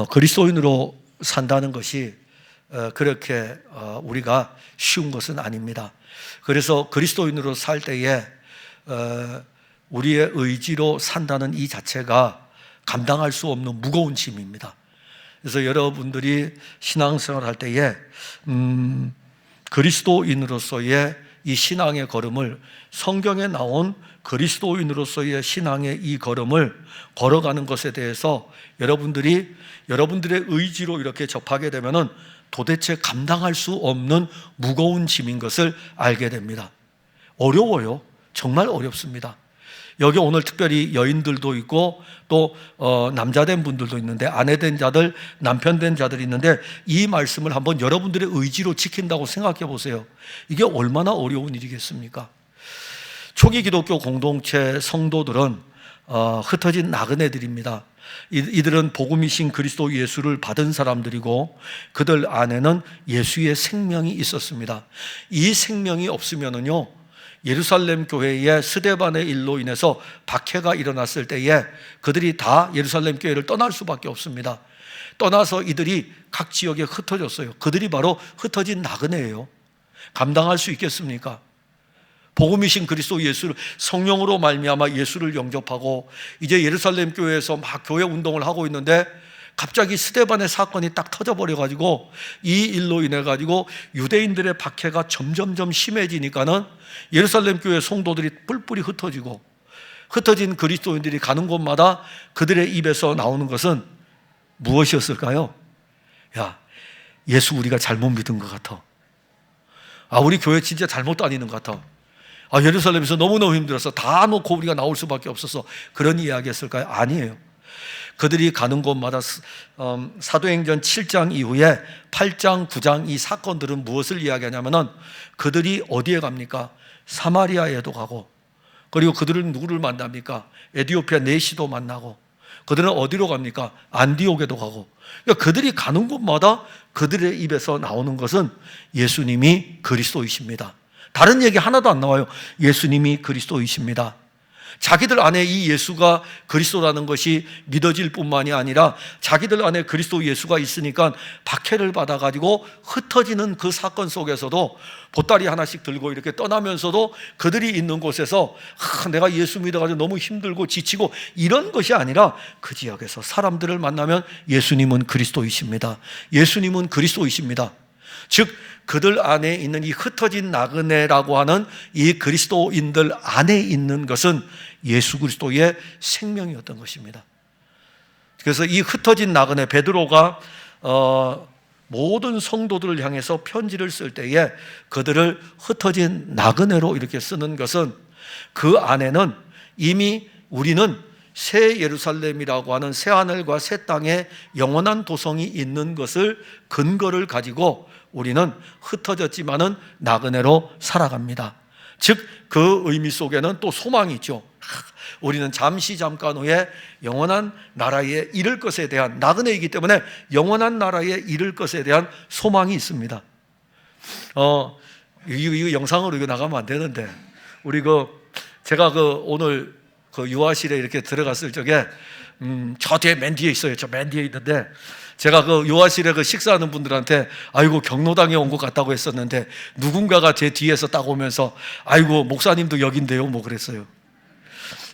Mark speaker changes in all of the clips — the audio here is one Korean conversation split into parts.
Speaker 1: 그리스도인으로 산다는 것이 그렇게 우리가 쉬운 것은 아닙니다. 그래서 그리스도인으로 살 때에 우리의 의지로 산다는 이 자체가 감당할 수 없는 무거운 짐입니다. 그래서 여러분들이 신앙생활 할 때에 그리스도인으로서의 이 신앙의 걸음을, 성경에 나온 그리스도인으로서의 신앙의 이 걸음을 걸어가는 것에 대해서 여러분들의 의지로 이렇게 접하게 되면은 도대체 감당할 수 없는 무거운 짐인 것을 알게 됩니다. 어려워요. 정말 어렵습니다. 여기 오늘 특별히 여인들도 있고 또 남자된 분들도 있는데, 아내된 자들, 남편된 자들이 있는데, 이 말씀을 한번 여러분들의 의지로 지킨다고 생각해 보세요. 이게 얼마나 어려운 일이겠습니까? 초기 기독교 공동체 성도들은 흩어진 나그네들입니다. 이들은 복음이신 그리스도 예수를 받은 사람들이고 그들 안에는 예수의 생명이 있었습니다. 이 생명이 없으면은요, 예루살렘 교회의 스데반의 일로 인해서 박해가 일어났을 때에 그들이 다 예루살렘 교회를 떠날 수밖에 없습니다. 떠나서 이들이 각 지역에 흩어졌어요. 그들이 바로 흩어진 나그네예요. 감당할 수 있겠습니까? 복음이신 그리스도 예수를, 성령으로 말미암아 예수를 영접하고 이제 예루살렘 교회에서 막 교회 운동을 하고 있는데 갑자기 스데반의 사건이 딱 터져버려가지고 이 일로 인해가지고 유대인들의 박해가 점점점 심해지니까는 예루살렘 교회 성도들이 뿔뿔이 흩어지고, 흩어진 그리스도인들이 가는 곳마다 그들의 입에서 나오는 것은 무엇이었을까요? 야, 예수 우리가 잘못 믿은 것 같아. 우리 교회 진짜 잘못 다니는 것 같아. 예루살렘에서 너무너무 힘들어서 다 놓고 우리가 나올 수밖에 없어서 그런 이야기 했을까요? 아니에요. 그들이 가는 곳마다 사도행전 7장 이후에 8장, 9장 이 사건들은 무엇을 이야기하냐면은 그들이 어디에 갑니까? 사마리아에도 가고, 그리고 그들은 누구를 만납니까? 에디오피아 네시도 만나고, 그들은 어디로 갑니까? 안디옥에도 가고. 그러니까 그들이 가는 곳마다 그들의 입에서 나오는 것은 예수님이 그리스도이십니다. 다른 얘기 하나도 안 나와요. 예수님이 그리스도이십니다. 자기들 안에 이 예수가 그리스도라는 것이 믿어질 뿐만이 아니라 자기들 안에 그리스도 예수가 있으니까 박해를 받아가지고 흩어지는 그 사건 속에서도 보따리 하나씩 들고 이렇게 떠나면서도 그들이 있는 곳에서 내가 예수 믿어가지고 너무 힘들고 지치고 이런 것이 아니라 그 지역에서 사람들을 만나면 예수님은 그리스도이십니다. 예수님은 그리스도이십니다. 즉 그들 안에 있는 이 흩어진 나그네라고 하는 이 그리스도인들 안에 있는 것은 예수 그리스도의 생명이었던 것입니다. 그래서 이 흩어진 나그네, 베드로가 모든 성도들을 향해서 편지를 쓸 때에 그들을 흩어진 나그네로 이렇게 쓰는 것은 그 안에는 이미 우리는 새 예루살렘이라고 하는 새 하늘과 새 땅에 영원한 도성이 있는 것을 근거를 가지고 우리는 흩어졌지만은 나그네로 살아갑니다. 즉 그 의미 속에는 또 소망이 있죠. 우리는 잠깐 후에 영원한 나라에 이를 것에 대한, 나그네이기 때문에 영원한 나라에 이를 것에 대한 소망이 있습니다. 이거 영상으로 이거 나가면 안 되는데, 제가 오늘 유아실에 이렇게 들어갔을 적에 저 뒤에 맨 뒤에 있어요. 저 맨 뒤에 있는데 제가 요아실에 식사하는 분들한테 아이고 경로당에 온 것 같다고 했었는데 누군가가 제 뒤에서 딱 오면서 아이고 목사님도 여긴데요 뭐 그랬어요.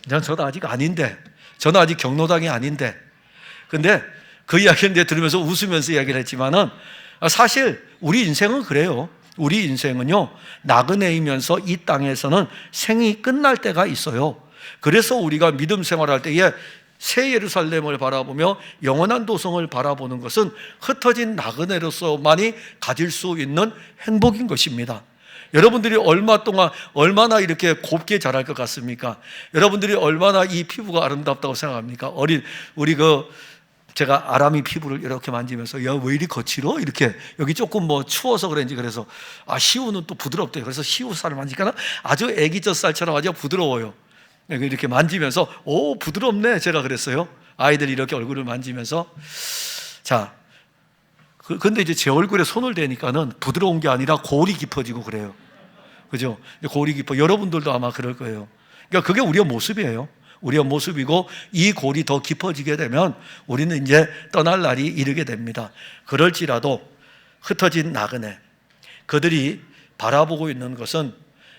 Speaker 1: 저는 아직 아닌데, 저는 아직 경로당이 아닌데. 근데 그 이야기를 들으면서 웃으면서 이야기를 했지만은 사실 우리 인생은 그래요. 우리 인생은요, 나그네이면서 이 땅에서는 생이 끝날 때가 있어요. 그래서 우리가 믿음 생활할 때에 새 예루살렘을 바라보며 영원한 도성을 바라보는 것은 흩어진 나그네로서만이 가질 수 있는 행복인 것입니다. 여러분들이 얼마나 이렇게 곱게 자랄 것 같습니까? 여러분들이 얼마나 이 피부가 아름답다고 생각합니까? 제가 아람이 피부를 이렇게 만지면서 야, 왜 이리 거칠어? 이렇게 여기 조금 추워서 그런지 그래서 시우는 또 부드럽대요. 그래서 시우 살을 만지니까 아주 애기젖 살처럼 아주 부드러워요. 이렇게 만지면서 오 부드럽네 제가 그랬어요. 아이들이 이렇게 얼굴을 만지면서. 자, 근데 이제 제 얼굴에 손을 대니까는 부드러운 게 아니라 골이 깊어지고 그래요. 그죠? 골이 깊어. 여러분들도 아마 그럴 거예요. 그러니까 그게 우리의 모습이에요. 우리의 모습이고, 이 골이 더 깊어지게 되면 우리는 이제 떠날 날이 이르게 됩니다. 그럴지라도 흩어진 나그네, 그들이 바라보고 있는 것은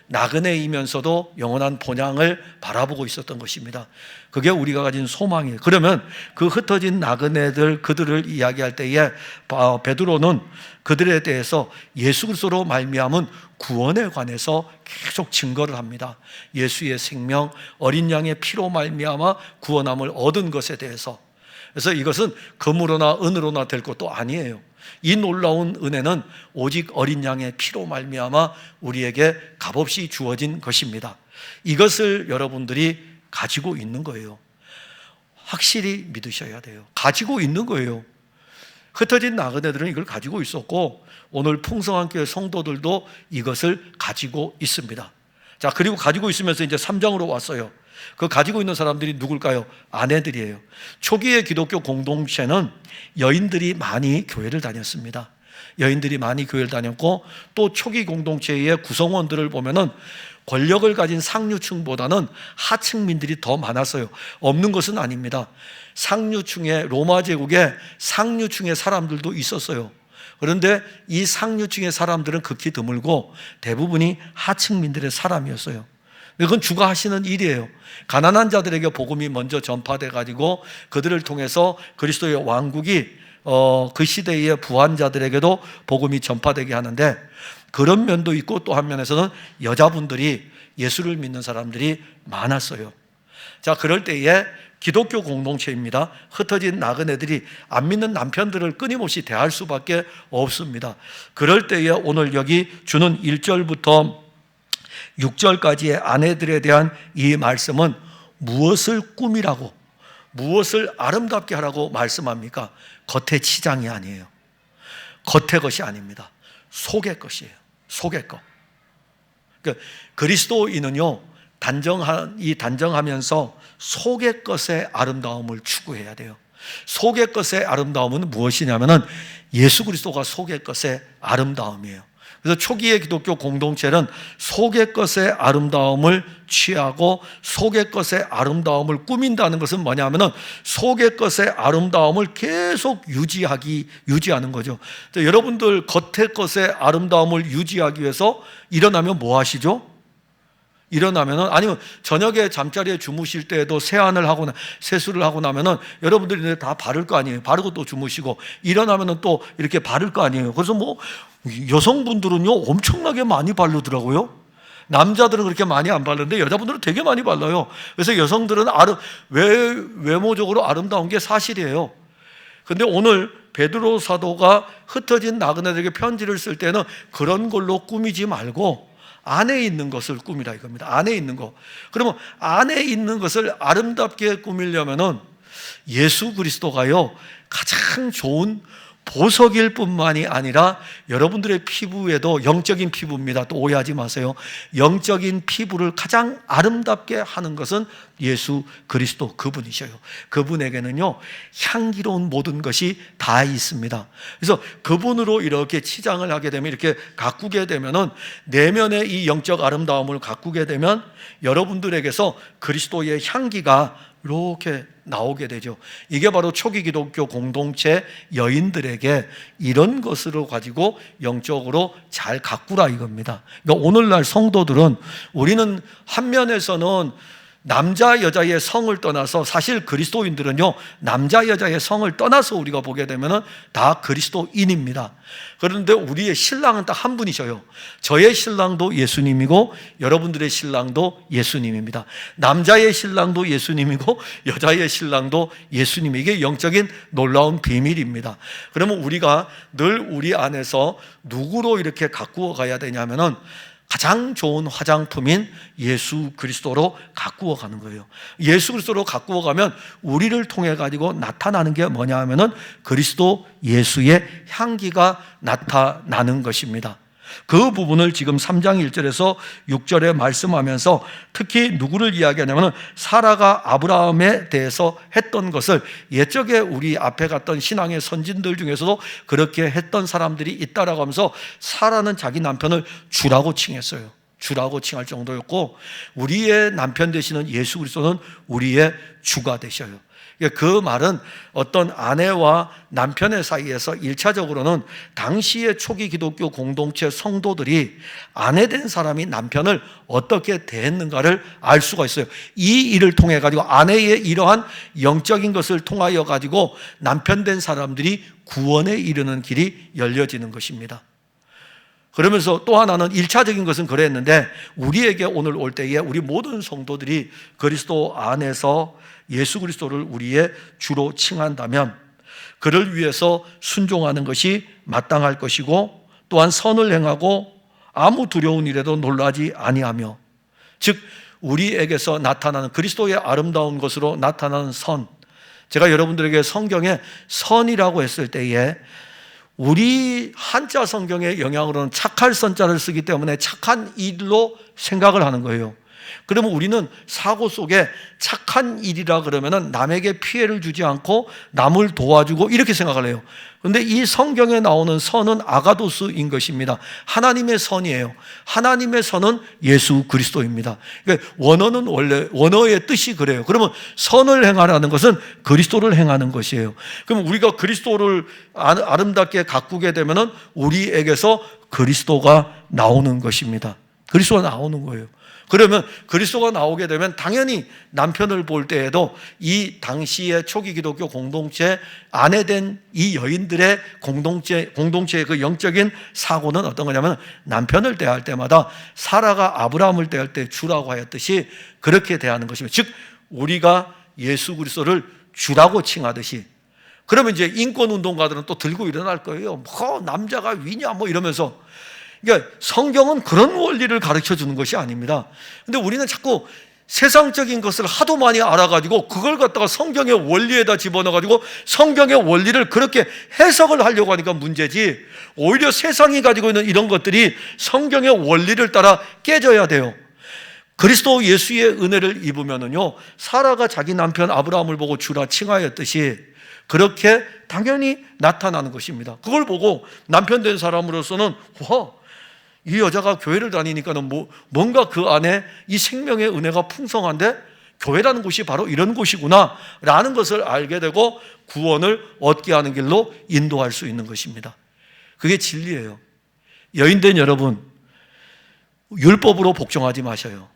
Speaker 1: 나그네이면서도 영원한 본향을 바라보고 있었던 것입니다. 그게 우리가 가진 소망이에요. 그러면 그 흩어진 나그네들, 그들을 이야기할 때에 베드로는 그들에 대해서 예수 그리스도로 말미암은 구원에 관해서 계속 증거를 합니다. 예수의 생명, 어린 양의 피로 말미암아 구원함을 얻은 것에 대해서. 그래서 이것은 금으로나 은으로나 될 것도 아니에요. 이 놀라운 은혜는 오직 어린 양의 피로 말미암아 우리에게 값없이 주어진 것입니다. 이것을 여러분들이 가지고 있는 거예요. 확실히 믿으셔야 돼요. 가지고 있는 거예요. 흩어진 나그네들은 이걸 가지고 있었고, 오늘 풍성한 교회 성도들도 이것을 가지고 있습니다. 자, 그리고 가지고 있으면서 이제 3장으로 왔어요. 그 가지고 있는 사람들이 누굴까요? 아내들이에요. 초기의 기독교 공동체는 여인들이 많이 교회를 다녔습니다. 여인들이 많이 교회를 다녔고, 또 초기 공동체의 구성원들을 보면은 권력을 가진 상류층보다는 하층민들이 더 많았어요. 없는 것은 아닙니다. 상류층의, 로마 제국의 상류층의 사람들도 있었어요. 그런데 이 상류층의 사람들은 극히 드물고 대부분이 하층민들의 사람이었어요. 그건 주가 하시는 일이에요. 가난한 자들에게 복음이 먼저 전파돼 가지고 그들을 통해서 그리스도의 왕국이 그 시대의 부한 자들에게도 복음이 전파되게 하는데, 그런 면도 있고, 또 한 면에서는 여자분들이, 예수를 믿는 사람들이 많았어요. 자, 그럴 때에 기독교 공동체입니다. 흩어진 나그네들이 안 믿는 남편들을 끊임없이 대할 수밖에 없습니다. 그럴 때에 오늘 여기 주는 1절부터 6절까지의 아내들에 대한 이 말씀은 무엇을 꾸미라고, 무엇을 아름답게 하라고 말씀합니까? 겉의 치장이 아니에요. 겉의 것이 아닙니다. 속의 것이에요. 속의 것. 그러니까 그리스도인은요, 단정하면서 속의 것의 아름다움을 추구해야 돼요. 속의 것의 아름다움은 무엇이냐면은 예수 그리스도가 속의 것의 아름다움이에요. 그래서 초기의 기독교 공동체는 속의 것의 아름다움을 취하고 속의 것의 아름다움을 꾸민다는 것은 뭐냐면은 속의 것의 아름다움을 계속 유지하는 거죠. 여러분들 겉의 것의 아름다움을 유지하기 위해서 일어나면 뭐 하시죠? 일어나면은, 아니면 저녁에 잠자리에 주무실 때에도 세수를 하고 나면은 여러분들이 다 바를 거 아니에요. 바르고 또 주무시고, 일어나면은 또 이렇게 바를 거 아니에요. 그래서 뭐 여성분들은요 엄청나게 많이 바르더라고요. 남자들은 그렇게 많이 안 바르는데 여자분들은 되게 많이 발라요. 그래서 여성들은 외모적으로 아름다운 게 사실이에요. 그런데 오늘 베드로 사도가 흩어진 나그네들에게 편지를 쓸 때는 그런 걸로 꾸미지 말고 안에 있는 것을 꾸미라 이겁니다. 안에 있는 거. 그러면 안에 있는 것을 아름답게 꾸미려면은 예수 그리스도가요 가장 좋은 보석일 뿐만이 아니라 여러분들의 피부에도, 영적인 피부입니다. 또 오해하지 마세요. 영적인 피부를 가장 아름답게 하는 것은 예수 그리스도 그분이셔요. 그분에게는요 향기로운 모든 것이 다 있습니다. 그래서 그분으로 이렇게 치장을 하게 되면, 이렇게 가꾸게 되면은, 내면의 이 영적 아름다움을 가꾸게 되면 여러분들에게서 그리스도의 향기가 이렇게 나오게 되죠. 이게 바로 초기 기독교 공동체 여인들에게 이런 것으로 가지고 영적으로 잘 가꾸라 이겁니다. 그러니까 오늘날 성도들은, 우리는 한 면에서는 남자 여자의 성을 떠나서, 사실 그리스도인들은요 남자 여자의 성을 떠나서 우리가 보게 되면은 다 그리스도인입니다. 그런데 우리의 신랑은 딱 한 분이셔요. 저의 신랑도 예수님이고 여러분들의 신랑도 예수님입니다. 남자의 신랑도 예수님이고 여자의 신랑도 예수님. 이게 영적인 놀라운 비밀입니다. 그러면 우리가 늘 우리 안에서 누구로 이렇게 가꾸어 가야 되냐면은 가장 좋은 화장품인 예수 그리스도로 가꾸어 가는 거예요. 예수 그리스도로 가꾸어 가면 우리를 통해 가지고 나타나는 게 뭐냐 하면은 그리스도 예수의 향기가 나타나는 것입니다. 그 부분을 지금 3장 1절에서 6절에 말씀하면서 특히 누구를 이야기하냐면 사라가 아브라함에 대해서 했던 것을, 옛적에 우리 앞에 갔던 신앙의 선진들 중에서도 그렇게 했던 사람들이 있다라고 하면서 사라는 자기 남편을 주라고 칭했어요. 주라고 칭할 정도였고, 우리의 남편 되시는 예수 그리스도는 우리의 주가 되셔요. 그 말은 어떤 아내와 남편의 사이에서 1차적으로는 당시의 초기 기독교 공동체 성도들이 아내된 사람이 남편을 어떻게 대했는가를 알 수가 있어요. 이 일을 통해 가지고, 아내의 이러한 영적인 것을 통하여 가지고 남편된 사람들이 구원에 이르는 길이 열려지는 것입니다. 그러면서 또 하나는 1차적인 것은 그랬는데, 우리에게 오늘 올 때에 우리 모든 성도들이 그리스도 안에서 예수 그리스도를 우리의 주로 칭한다면 그를 위해서 순종하는 것이 마땅할 것이고, 또한 선을 행하고 아무 두려운 일에도 놀라지 아니하며, 즉 우리에게서 나타나는 그리스도의 아름다운 것으로 나타나는 선, 제가 여러분들에게 성경에 선이라고 했을 때에 우리 한자 성경의 영향으로는 착할 선자를 쓰기 때문에 착한 일로 생각을 하는 거예요. 그러면 우리는 사고 속에 착한 일이라 그러면은 남에게 피해를 주지 않고 남을 도와주고 이렇게 생각을 해요. 그런데 이 성경에 나오는 선은 아가도스인 것입니다. 하나님의 선이에요. 하나님의 선은 예수 그리스도입니다. 그러니까 원어는 원래 원어의 뜻이 그래요. 그러면 선을 행하라는 것은 그리스도를 행하는 것이에요. 그럼 우리가 그리스도를 아름답게 가꾸게 되면은 우리에게서 그리스도가 나오는 것입니다. 그리스도가 나오는 거예요. 그러면 그리스도가 나오게 되면 당연히 남편을 볼 때에도 이 당시의 초기 기독교 공동체 아내 된 이 여인들의 공동체의 그 영적인 사고는 어떤 거냐면, 남편을 대할 때마다 사라가 아브라함을 대할 때 주라고 하였듯이 그렇게 대하는 것입니다. 즉 우리가 예수 그리스도를 주라고 칭하듯이. 그러면 이제 인권운동가들은 또 들고 일어날 거예요. 뭐 남자가 위냐 뭐 이러면서. 그러니까 성경은 그런 원리를 가르쳐 주는 것이 아닙니다. 근데 우리는 자꾸 세상적인 것을 하도 많이 알아가지고 그걸 갖다가 성경의 원리에다 집어넣어가지고 성경의 원리를 그렇게 해석을 하려고 하니까 문제지, 오히려 세상이 가지고 있는 이런 것들이 성경의 원리를 따라 깨져야 돼요. 그리스도 예수의 은혜를 입으면은요, 사라가 자기 남편 아브라함을 보고 주라 칭하였듯이 그렇게 당연히 나타나는 것입니다. 그걸 보고 남편 된 사람으로서는 이 여자가 교회를 다니니까는 뭔가 그 안에 이 생명의 은혜가 풍성한데, 교회라는 곳이 바로 이런 곳이구나 라는 것을 알게 되고 구원을 얻게 하는 길로 인도할 수 있는 것입니다. 그게 진리예요. 여인된 여러분, 율법으로 복종하지 마셔요.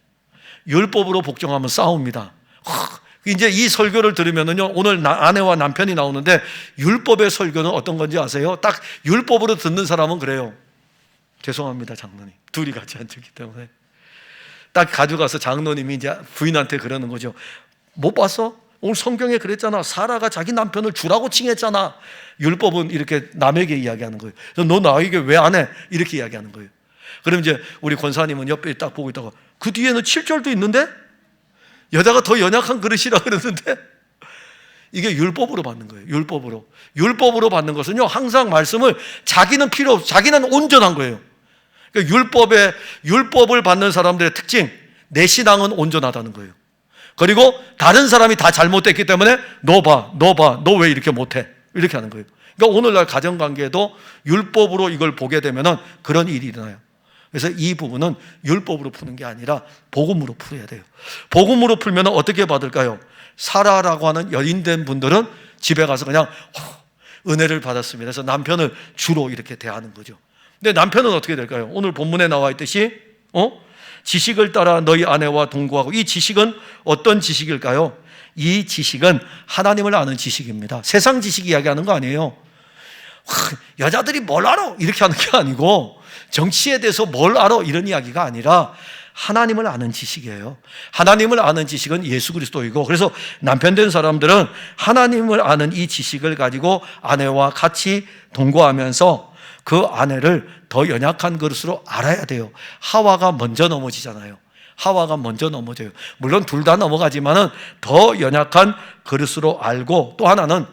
Speaker 1: 율법으로 복종하면 싸웁니다. 이제 이 설교를 들으면은요, 오늘 아내와 남편이 나오는데 율법의 설교는 어떤 건지 아세요? 딱 율법으로 듣는 사람은 그래요. 죄송합니다, 장로님. 둘이 같이 앉았기 때문에. 딱 가져가서 장로님이 이제 부인한테 그러는 거죠. 못 봤어? 오늘 성경에 그랬잖아. 사라가 자기 남편을 주라고 칭했잖아. 율법은 이렇게 남에게 이야기하는 거예요. 너 나에게 왜 안 해? 이렇게 이야기하는 거예요. 그럼 이제 우리 권사님은 옆에 딱 보고 있다가, 그 뒤에는 7절도 있는데? 여자가 더 연약한 그릇이라 그러는데? 이게 율법으로 받는 거예요. 율법으로 받는 것은요, 항상 말씀을 자기는 필요 없어. 자기는 온전한 거예요. 그러니까 율법을 받는 사람들의 특징, 내 신앙은 온전하다는 거예요. 그리고 다른 사람이 다 잘못됐기 때문에 너 왜 이렇게 못해? 이렇게 하는 거예요. 그러니까 오늘날 가정관계에도 율법으로 이걸 보게 되면 그런 일이 일어나요. 그래서 이 부분은 율법으로 푸는 게 아니라 복음으로 풀어야 돼요. 복음으로 풀면 어떻게 받을까요? 사라라고 하는 여인된 분들은 집에 가서 그냥 은혜를 받았습니다. 그래서 남편을 주로 이렇게 대하는 거죠. 근데 남편은 어떻게 될까요? 오늘 본문에 나와 있듯이 지식을 따라 너희 아내와 동거하고. 이 지식은 어떤 지식일까요? 이 지식은 하나님을 아는 지식입니다. 세상 지식 이야기하는 거 아니에요. 여자들이 뭘 알아? 이렇게 하는 게 아니고, 정치에 대해서 뭘 알아? 이런 이야기가 아니라 하나님을 아는 지식이에요. 하나님을 아는 지식은 예수 그리스도이고, 그래서 남편 된 사람들은 하나님을 아는 이 지식을 가지고 아내와 같이 동거하면서 그 아내를 더 연약한 그릇으로 알아야 돼요. 하와가 먼저 넘어지잖아요. 하와가 먼저 넘어져요. 물론 둘 다 넘어가지만은 더 연약한 그릇으로 알고, 또 하나는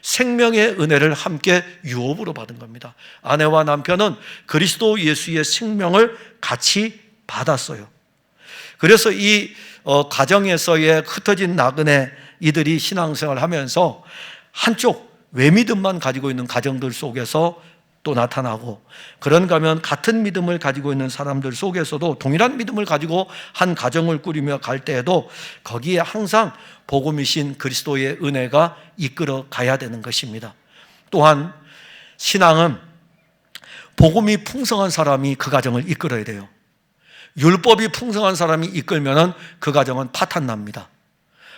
Speaker 1: 생명의 은혜를 함께 유업으로 받은 겁니다. 아내와 남편은 그리스도 예수의 생명을 같이 받았어요. 그래서 이 가정에서의 흩어진 나그네 이들이 신앙생활을 하면서 한쪽 외믿음만 가지고 있는 가정들 속에서 또 나타나고, 그런가 하면 같은 믿음을 가지고 있는 사람들 속에서도 동일한 믿음을 가지고 한 가정을 꾸리며 갈 때에도 거기에 항상 복음이신 그리스도의 은혜가 이끌어 가야 되는 것입니다. 또한 신앙은 복음이 풍성한 사람이 그 가정을 이끌어야 돼요. 율법이 풍성한 사람이 이끌면은 그 가정은 파탄납니다.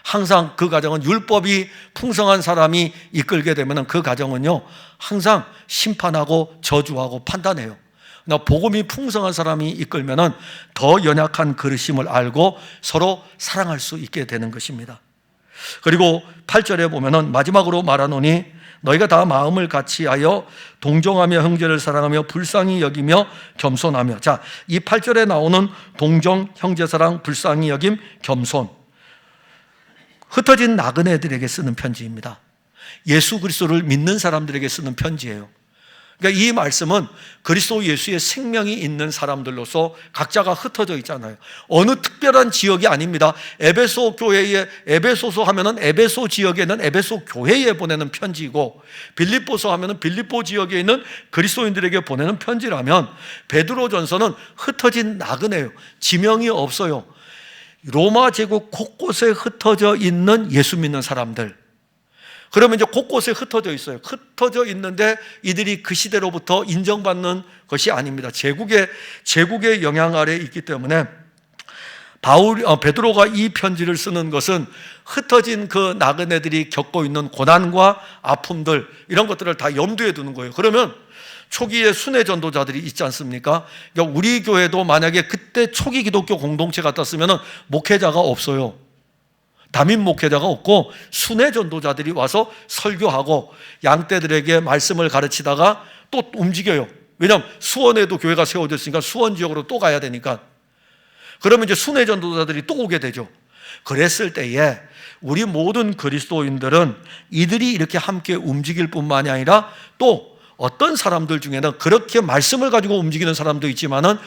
Speaker 1: 항상 그 가정은 율법이 풍성한 사람이 이끌게 되면은 그 가정은요, 항상 심판하고 저주하고 판단해요. 그러나 복음이 풍성한 사람이 이끌면은 더 연약한 그릇임을 알고 서로 사랑할 수 있게 되는 것입니다. 그리고 8절에 보면은 마지막으로 말하노니 너희가 다 마음을 같이하여 동정하며 형제를 사랑하며 불쌍히 여기며 겸손하며. 자, 이 8절에 나오는 동정, 형제사랑, 불쌍히 여김, 겸손, 흩어진 나그네들에게 쓰는 편지입니다. 예수 그리스도를 믿는 사람들에게 쓰는 편지예요. 그러니까 이 말씀은 그리스도 예수의 생명이 있는 사람들로서 각자가 흩어져 있잖아요. 어느 특별한 지역이 아닙니다. 에베소 교회에, 에베소서 하면은 에베소 지역에는 에베소 교회에 보내는 편지이고, 빌립보서 하면은 빌립보 지역에 있는 그리스도인들에게 보내는 편지라면, 베드로전서는 흩어진 나그네예요. 지명이 없어요. 로마 제국 곳곳에 흩어져 있는 예수 믿는 사람들. 그러면 이제 곳곳에 흩어져 있어요. 흩어져 있는데 이들이 그 시대로부터 인정받는 것이 아닙니다. 제국의 영향 아래에 있기 때문에 베드로가 이 편지를 쓰는 것은 흩어진 그 나그네들이 겪고 있는 고난과 아픔들, 이런 것들을 다 염두에 두는 거예요. 그러면 초기에 순회 전도자들이 있지 않습니까? 그러니까 우리 교회도 만약에 그때 초기 기독교 공동체 같았으면 목회자가 없어요. 담임 목회자가 없고 순회 전도자들이 와서 설교하고 양떼들에게 말씀을 가르치다가 또 움직여요. 왜냐하면 수원에도 교회가 세워졌으니까 수원 지역으로 또 가야 되니까. 그러면 이제 순회 전도자들이 또 오게 되죠. 그랬을 때에 우리 모든 그리스도인들은 이들이 이렇게 함께 움직일 뿐만이 아니라 또 어떤 사람들 중에는 그렇게 말씀을 가지고 움직이는 사람도 있지만은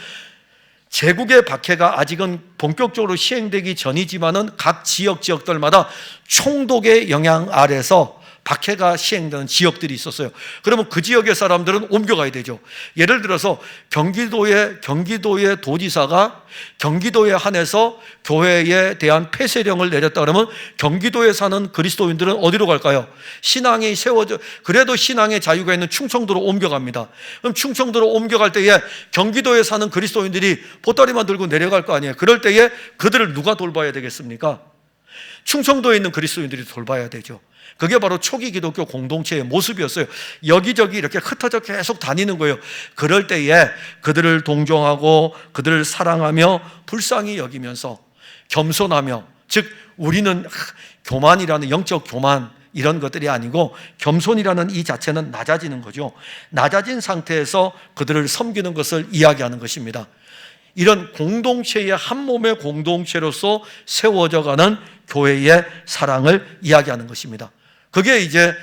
Speaker 1: 제국의 박해가 아직은 본격적으로 시행되기 전이지만은 각 지역들마다 총독의 영향 아래서 박해가 시행되는 지역들이 있었어요. 그러면 그 지역의 사람들은 옮겨가야 되죠. 예를 들어서 경기도의 도지사가 경기도에 한해서 교회에 대한 폐쇄령을 내렸다 그러면 경기도에 사는 그리스도인들은 어디로 갈까요? 신앙이 세워져, 그래도 신앙의 자유가 있는 충청도로 옮겨갑니다. 그럼 충청도로 옮겨갈 때에 경기도에 사는 그리스도인들이 보따리만 들고 내려갈 거 아니에요. 그럴 때에 그들을 누가 돌봐야 되겠습니까? 충청도에 있는 그리스도인들이 돌봐야 되죠. 그게 바로 초기 기독교 공동체의 모습이었어요. 여기저기 이렇게 흩어져 계속 다니는 거예요. 그럴 때에 그들을 동정하고 그들을 사랑하며 불쌍히 여기면서 겸손하며, 즉 우리는 교만이라는 영적 교만 이런 것들이 아니고 겸손이라는 이 자체는 낮아지는 거죠. 낮아진 상태에서 그들을 섬기는 것을 이야기하는 것입니다. 이런 공동체의 한 몸의 공동체로서 세워져가는 교회의 사랑을 이야기하는 것입니다. 그게 이제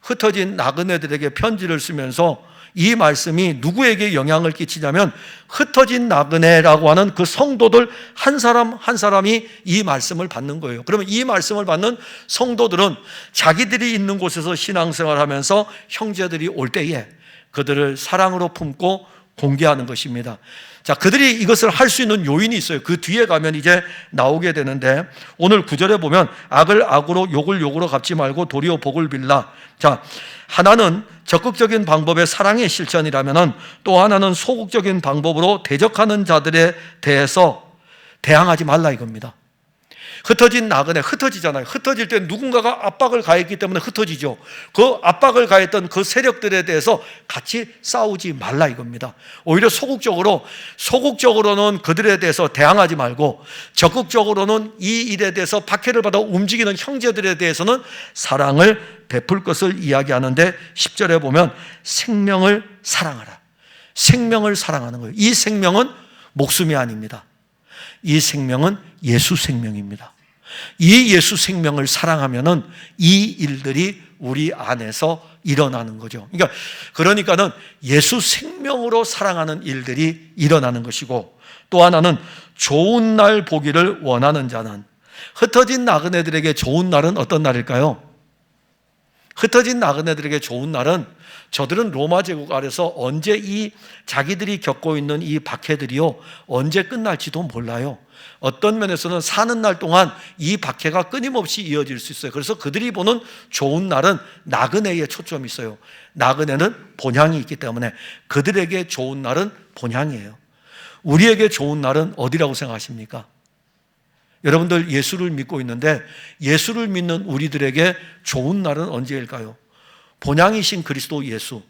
Speaker 1: 흩어진 나그네들에게 편지를 쓰면서 이 말씀이 누구에게 영향을 끼치냐면 흩어진 나그네라고 하는 그 성도들 한 사람 한 사람이 이 말씀을 받는 거예요. 그러면 이 말씀을 받는 성도들은 자기들이 있는 곳에서 신앙생활하면서 형제들이 올 때에 그들을 사랑으로 품고 공개하는 것입니다. 자, 그들이 이것을 할 수 있는 요인이 있어요. 그 뒤에 가면 이제 나오게 되는데, 오늘 9절에 보면 악을 악으로 욕을 욕으로 갚지 말고 도리어 복을 빌라. 자, 하나는 적극적인 방법의 사랑의 실천이라면은 또 하나는 소극적인 방법으로 대적하는 자들에 대해서 대항하지 말라 이겁니다. 흩어진 나그네, 흩어지잖아요. 흩어질 때 누군가가 압박을 가했기 때문에 흩어지죠. 그 압박을 가했던 그 세력들에 대해서 같이 싸우지 말라 이겁니다. 오히려 소극적으로는 그들에 대해서 대항하지 말고 적극적으로는 이 일에 대해서 박해를 받아 움직이는 형제들에 대해서는 사랑을 베풀 것을 이야기하는데, 10절에 보면 생명을 사랑하라. 생명을 사랑하는 거예요. 이 생명은 목숨이 아닙니다. 이 생명은 예수 생명입니다. 이 예수 생명을 사랑하면은 이 일들이 우리 안에서 일어나는 거죠. 그러니까는 예수 생명으로 사랑하는 일들이 일어나는 것이고, 또 하나는 좋은 날 보기를 원하는 자는, 흩어진 나그네들에게 좋은 날은 어떤 날일까요? 흩어진 나그네들에게 좋은 날은 저들은 로마 제국 아래서 언제 이 자기들이 겪고 있는 이 박해들이요 언제 끝날지도 몰라요. 어떤 면에서는 사는 날 동안 이 박해가 끊임없이 이어질 수 있어요. 그래서 그들이 보는 좋은 날은 나그네에 초점이 있어요. 나그네는 본향이 있기 때문에 그들에게 좋은 날은 본향이에요. 우리에게 좋은 날은 어디라고 생각하십니까? 여러분들 예수를 믿고 있는데 예수를 믿는 우리들에게 좋은 날은 언제일까요? 본향이신 그리스도 예수,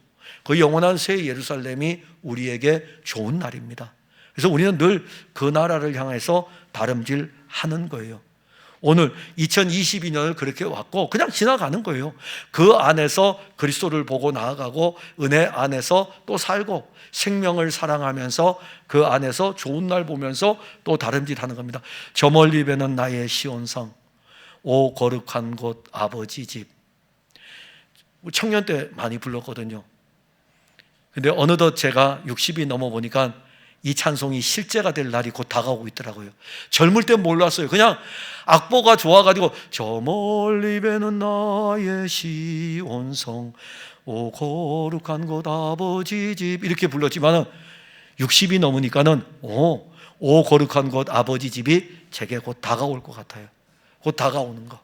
Speaker 1: 그 영원한 새 예루살렘이 우리에게 좋은 날입니다. 그래서 우리는 늘 그 나라를 향해서 다름질하는 거예요. 오늘 2022년을 그렇게 왔고 그냥 지나가는 거예요. 그 안에서 그리스도를 보고 나아가고 은혜 안에서 또 살고 생명을 사랑하면서 그 안에서 좋은 날 보면서 또 다름질하는 겁니다. 저 멀리 배는 나의 시온성, 오 거룩한 곳 아버지 집. 청년 때 많이 불렀거든요. 근데 어느덧 제가 60이 넘어보니까 이 찬송이 실제가 될 날이 곧 다가오고 있더라고요. 젊을 땐 몰랐어요. 그냥 악보가 좋아가지고 저 멀리 배는 나의 시온성, 오 거룩한 곳 아버지 집 이렇게 불렀지만 60이 넘으니까는 오 거룩한 곳 아버지 집이 제게 곧 다가올 것 같아요. 곧 다가오는 거.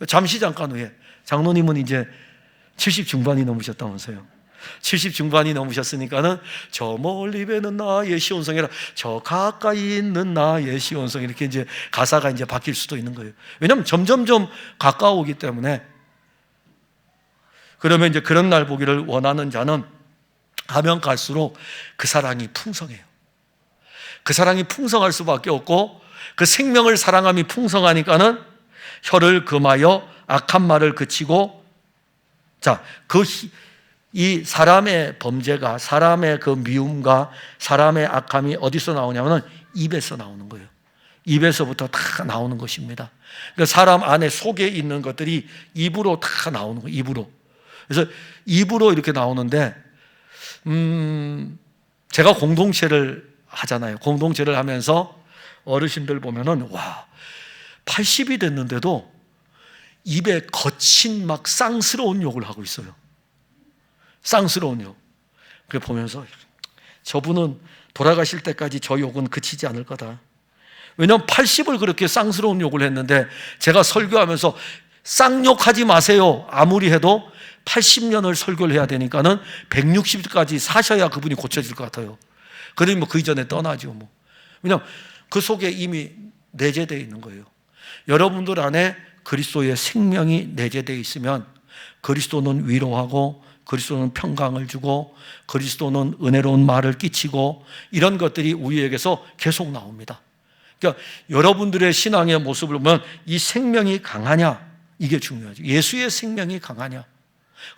Speaker 1: 잠깐 후에 장로님은 이제 70 중반이 넘으셨다면서요. 70 중반이 넘으셨으니까는 저 멀리 배는 나의 시온성이라 저 가까이 있는 나의 시온성 이렇게 이제 가사가 이제 바뀔 수도 있는 거예요. 왜냐하면 점점점 가까우기 때문에. 그러면 이제 그런 날 보기를 원하는 자는 가면 갈수록 그 사랑이 풍성해요. 그 사랑이 풍성할 수밖에 없고 그 생명을 사랑함이 풍성하니까는 혀를 금하여 악한 말을 그치고 이 사람의 범죄가 사람의 그 미움과 사람의 악함이 어디서 나오냐면 입에서 나오는 거예요. 입에서부터 다 나오는 것입니다. 그러니까 사람 안에 속에 있는 것들이 입으로 다 나오는 거예요. 입으로. 그래서 입으로 이렇게 나오는데 제가 공동체를 하잖아요. 공동체를 하면서 어르신들 보면은 와 80이 됐는데도 입에 거친 막 쌍스러운 욕을 하고 있어요. 쌍스러운 욕. 그래 보면서 저분은 돌아가실 때까지 저 욕은 그치지 않을 거다. 왜냐하면 80을 그렇게 쌍스러운 욕을 했는데 제가 설교하면서 쌍욕하지 마세요. 아무리 해도 80년을 설교를 해야 되니까는 160까지 사셔야 그분이 고쳐질 것 같아요. 그러니 뭐 그 이전에 떠나죠. 뭐. 왜냐하면 그 속에 이미 내재되어 있는 거예요. 여러분들 안에 그리스도의 생명이 내재되어 있으면 그리스도는 위로하고 그리스도는 평강을 주고 그리스도는 은혜로운 말을 끼치고 이런 것들이 우리에게서 계속 나옵니다. 그러니까 여러분들의 신앙의 모습을 보면 이 생명이 강하냐 이게 중요하죠. 예수의 생명이 강하냐.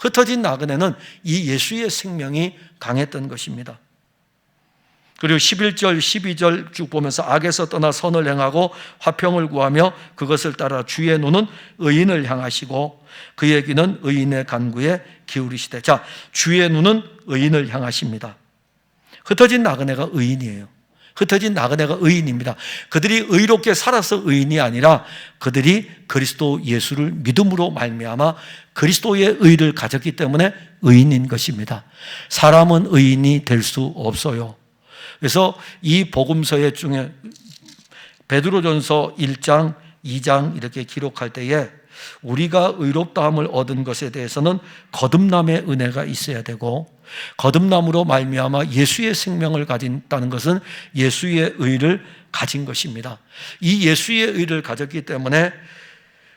Speaker 1: 흩어진 나그네는 이 예수의 생명이 강했던 것입니다. 그리고 11절, 12절 쭉 보면서 악에서 떠나 선을 행하고 화평을 구하며 그것을 따라 주의 눈은 의인을 향하시고 그의 귀는 의인의 간구에 기울이시되. 자, 주의 눈은 의인을 향하십니다. 흩어진 나그네가 의인이에요. 흩어진 나그네가 의인입니다. 그들이 의롭게 살아서 의인이 아니라 그들이 그리스도 예수를 믿음으로 말미암아 그리스도의 의를 가졌기 때문에 의인인 것입니다. 사람은 의인이 될 수 없어요. 그래서 이 복음서의 중에 베드로전서 1장, 2장 이렇게 기록할 때에 우리가 의롭다함을 얻은 것에 대해서는 거듭남의 은혜가 있어야 되고 거듭남으로 말미암아 예수의 생명을 가진다는 것은 예수의 의를 가진 것입니다. 이 예수의 의를 가졌기 때문에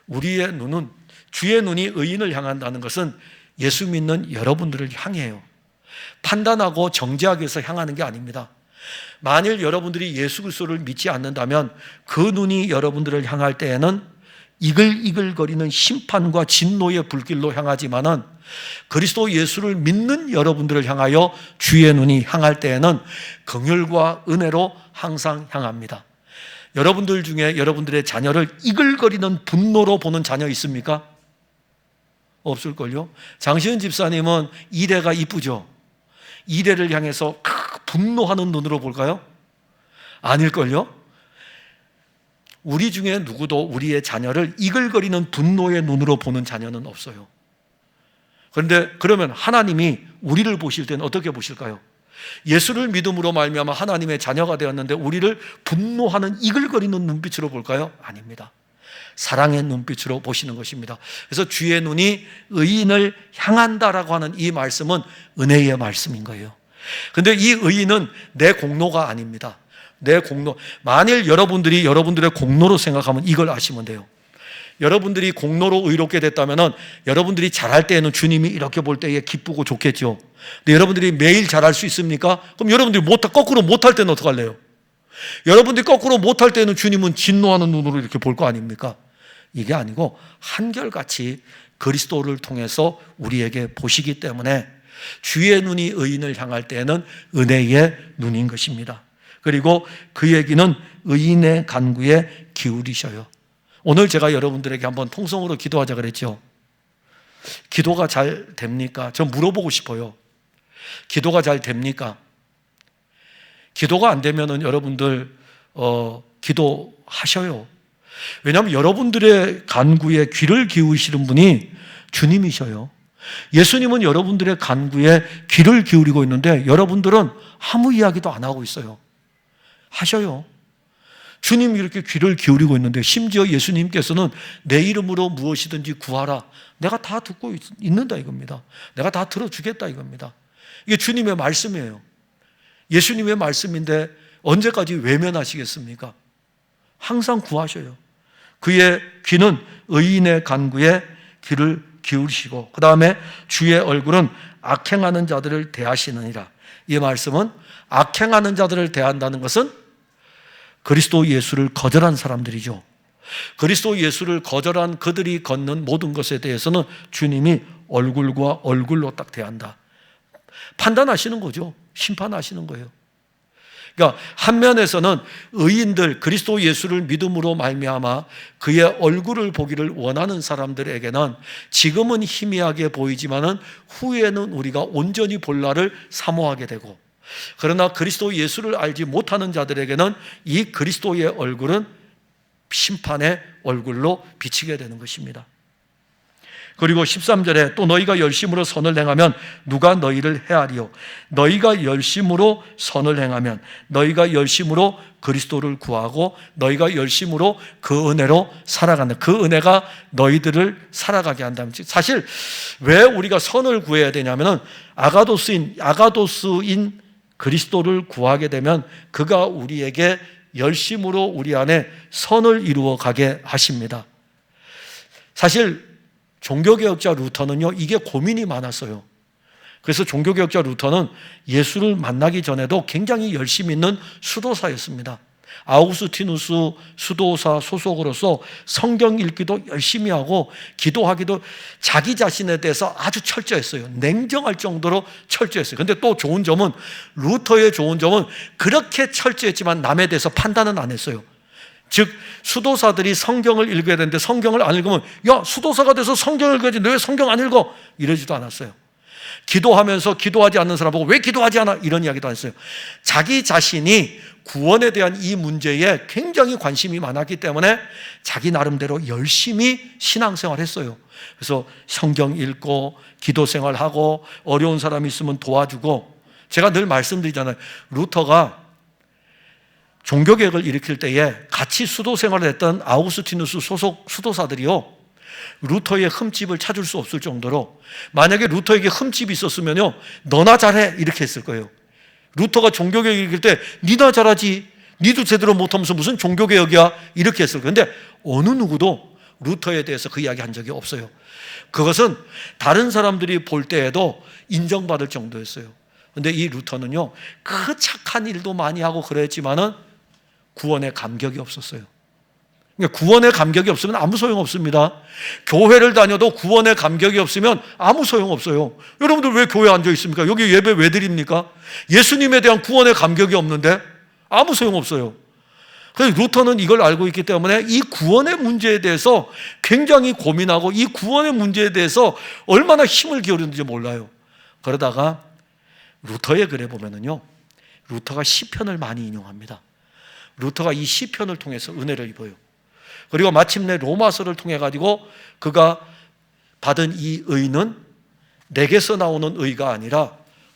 Speaker 1: 우리의 눈은 주의 눈이 의인을 향한다는 것은 예수 믿는 여러분들을 향해요. 판단하고 정죄하기 위해서 향하는 게 아닙니다. 만일 여러분들이 예수 그리스도를 믿지 않는다면 그 눈이 여러분들을 향할 때에는 이글이글거리는 심판과 진노의 불길로 향하지만은 그리스도 예수를 믿는 여러분들을 향하여 주의 눈이 향할 때에는 긍휼과 은혜로 항상 향합니다. 여러분들 중에 여러분들의 자녀를 이글거리는 분노로 보는 자녀 있습니까? 없을걸요? 장시은 집사님은 이래가 이쁘죠? 이래를 향해서 분노하는 눈으로 볼까요? 아닐걸요? 우리 중에 누구도 우리의 자녀를 이글거리는 분노의 눈으로 보는 자녀는 없어요. 그런데 그러면 하나님이 우리를 보실 때는 어떻게 보실까요? 예수를 믿음으로 말미암아 하나님의 자녀가 되었는데 우리를 분노하는 이글거리는 눈빛으로 볼까요? 아닙니다. 사랑의 눈빛으로 보시는 것입니다. 그래서 주의 눈이 의인을 향한다라고 하는 이 말씀은 은혜의 말씀인 거예요. 그런데 이 의인은 내 공로가 아닙니다. 내 공로. 만일 여러분들이 여러분들의 공로로 생각하면 이걸 아시면 돼요. 여러분들이 공로로 의롭게 됐다면 여러분들이 잘할 때에는 주님이 이렇게 볼 때에 기쁘고 좋겠죠. 근데 여러분들이 매일 잘할 수 있습니까? 그럼 여러분들이 거꾸로 못할 때는 어떡할래요? 여러분들이 거꾸로 못할 때는 주님은 진노하는 눈으로 이렇게 볼 거 아닙니까? 이게 아니고 한결같이 그리스도를 통해서 우리에게 보시기 때문에 주의 눈이 의인을 향할 때에는 은혜의 눈인 것입니다. 그리고 그에게는 의인의 간구에 기울이셔요. 오늘 제가 여러분들에게 한번 통성으로 기도하자 그랬죠. 기도가 잘 됩니까? 저 물어보고 싶어요. 기도가 잘 됩니까? 기도가 안 되면은 여러분들 기도하셔요. 왜냐하면 여러분들의 간구에 귀를 기울이시는 분이 주님이셔요. 예수님은 여러분들의 간구에 귀를 기울이고 있는데 여러분들은 아무 이야기도 안 하고 있어요. 하셔요. 주님이 이렇게 귀를 기울이고 있는데 심지어 예수님께서는 내 이름으로 무엇이든지 구하라. 내가 다 듣고 있는다 이겁니다. 내가 다 들어주겠다 이겁니다. 이게 주님의 말씀이에요. 예수님의 말씀인데 언제까지 외면하시겠습니까? 항상 구하셔요. 그의 귀는 의인의 간구에 귀를 기울이시고 그 다음에 주의 얼굴은 악행하는 자들을 대하시느니라. 이 말씀은 악행하는 자들을 대한다는 것은 그리스도 예수를 거절한 사람들이죠. 그리스도 예수를 거절한 그들이 걷는 모든 것에 대해서는 주님이 얼굴과 얼굴로 딱 대한다. 판단하시는 거죠. 심판하시는 거예요. 그러니까 한 면에서는 의인들, 그리스도 예수를 믿음으로 말미암아 그의 얼굴을 보기를 원하는 사람들에게는 지금은 희미하게 보이지만은 후에는 우리가 온전히 볼 날을 사모하게 되고, 그러나 그리스도 예수를 알지 못하는 자들에게는 이 그리스도의 얼굴은 심판의 얼굴로 비치게 되는 것입니다. 그리고 13절에 또 너희가 열심으로 선을 행하면 누가 너희를 해하리요? 너희가 열심으로 선을 행하면, 너희가 열심으로 그리스도를 구하고 너희가 열심으로 그 은혜로 살아가는, 그 은혜가 너희들을 살아가게 한다면, 사실 왜 우리가 선을 구해야 되냐면은 아가도스인 그리스도를 구하게 되면 그가 우리에게 열심으로 우리 안에 선을 이루어 가게 하십니다. 사실 종교개혁자 루터는요, 이게 고민이 많았어요. 그래서 종교개혁자 루터는 예수를 만나기 전에도 굉장히 열심히 있는 수도사였습니다. 아우구스티누스 수도사 소속으로서 성경 읽기도 열심히 하고 기도하기도 자기 자신에 대해서 아주 철저했어요. 냉정할 정도로 철저했어요. 그런데 또 좋은 점은, 루터의 좋은 점은 그렇게 철저했지만 남에 대해서 판단은 안 했어요. 즉 수도사들이 성경을 읽어야 되는데 성경을 안 읽으면, 야, 수도사가 돼서 성경을 읽어야지 너 왜 성경 안 읽어? 이러지도 않았어요. 기도하면서 기도하지 않는 사람 보고 왜 기도하지 않아? 이런 이야기도 안 했어요. 자기 자신이 구원에 대한 이 문제에 굉장히 관심이 많았기 때문에 자기 나름대로 열심히 신앙생활을 했어요. 그래서 성경 읽고 기도생활하고 어려운 사람이 있으면 도와주고, 제가 늘 말씀드리잖아요. 루터가 종교개혁을 일으킬 때에 같이 수도생활을 했던 아우구스티누스 소속 수도사들이요, 루터의 흠집을 찾을 수 없을 정도로, 만약에 루터에게 흠집이 있었으면요, 너나 잘해 이렇게 했을 거예요. 루터가 종교개혁을 일으킬 때 니나 잘하지, 니도 제대로 못하면서 무슨 종교개혁이야 이렇게 했을 거예요. 근데 어느 누구도 루터에 대해서 그 이야기 한 적이 없어요. 그것은 다른 사람들이 볼 때에도 인정받을 정도였어요. 근데 이 루터는요, 그 착한 일도 많이 하고 그랬지만은 구원의 감격이 없었어요. 그러니까 구원의 감격이 없으면 아무 소용 없습니다. 교회를 다녀도 구원의 감격이 없으면 아무 소용 없어요. 여러분들 왜 교회에 앉아 있습니까? 여기 예배 왜 드립니까? 예수님에 대한 구원의 감격이 없는데 아무 소용 없어요. 그래서 루터는 이걸 알고 있기 때문에 이 구원의 문제에 대해서 굉장히 고민하고 이 구원의 문제에 대해서 얼마나 힘을 기울였는지 몰라요. 그러다가 루터의 글에 보면은요, 루터가 시편을 많이 인용합니다. 루터가 이 시편을 통해서 은혜를 입어요. 그리고 마침내 로마서를 통해 가지고 그가 받은 이 의는 내게서 나오는 의가 아니라